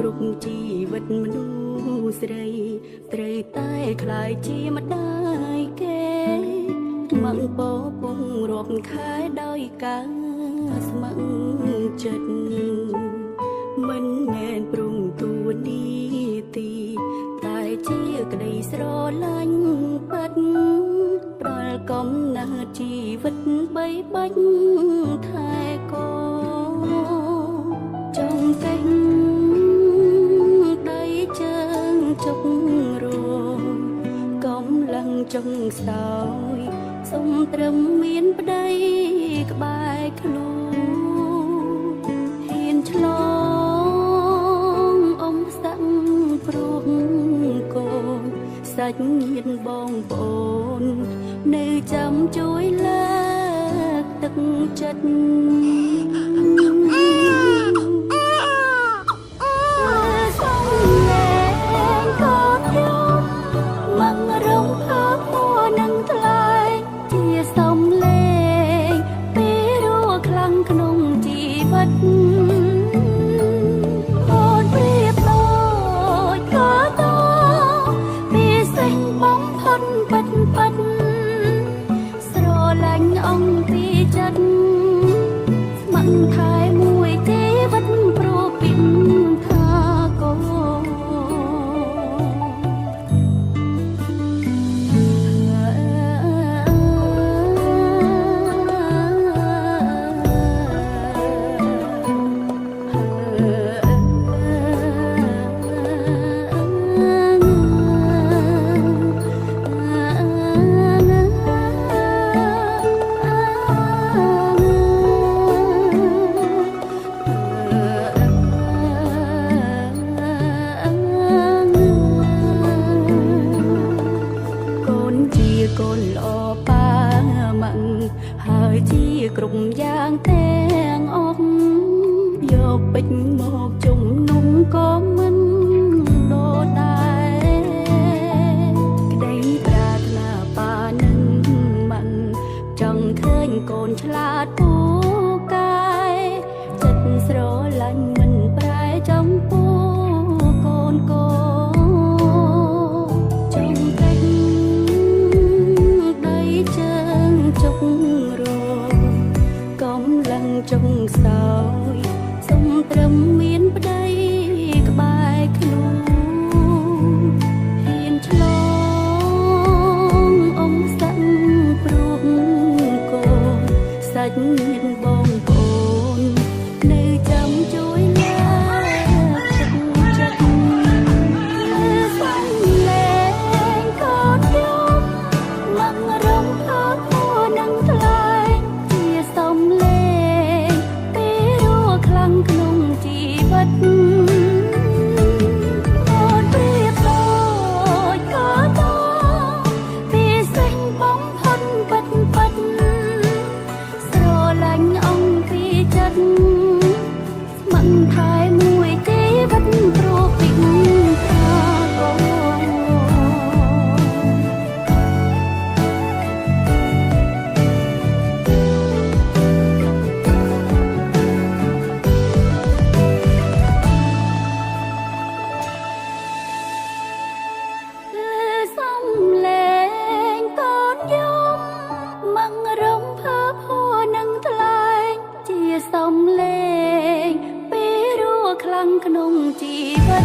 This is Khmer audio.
គ្រប់ជីវិតមនុស្សស្រីត្រូវតែខ្លាយជាម្ដាយគេមកពោពុងរាប់ខែដោយការស្ម័គ្រចិត្តមិនមែនព្រមទួនីទីតែជាក្តីស្រឡាញ់ពិតប្រល់កំណើតជីវិតបីបាច់ថែកូនចង់កេះដៃជើងចុករងកំឡឹងចង់សោយសុំត្រឹមមានប្តីក្បែរខ្លួនហ៊ានឆ្លងអមសាក់ព្រមកូនសាច់ញាតិបងប្អូននៅចាំជួយលើកទឹកចិត្តកូនល្អប៉ាម៉ាក់ហើយជាគ្រប់យ៉ាងទាំងអស់យកពេជ្រមកជំនុំក៏មិនដូចដែរក្តីប្រាថ្នាប៉ានឹងម៉ាក់ចង់ឃើញកូនឆ្លាតពូកែចិត្តស្រឡាញ់មិនប្រែចំពោះកូនកូចុងសោយសុំត្រឹមមានប្តីក្បែរខ្លួនហ៊ានឆ្លងអមសាក់ព្រោះកូនសាច់ញាតិបងប្អូននៅចាំជួយលើកទឹកចិត្តសំលេងកូនខ្ញុំមករំភើបហួរនឹងថ្លៃជាសំលេងក្នុងជីវិតអូនប្រៀបដូចក៏តពីសេចបំផុតពិតពិតស្រឡាញ់អង្គពីចិត្តស្ម័គ្រថែមួយជីវិតព្រោះពីថាកូនសំលេងពេលរੂខ្លាំងក្នុងជីវិត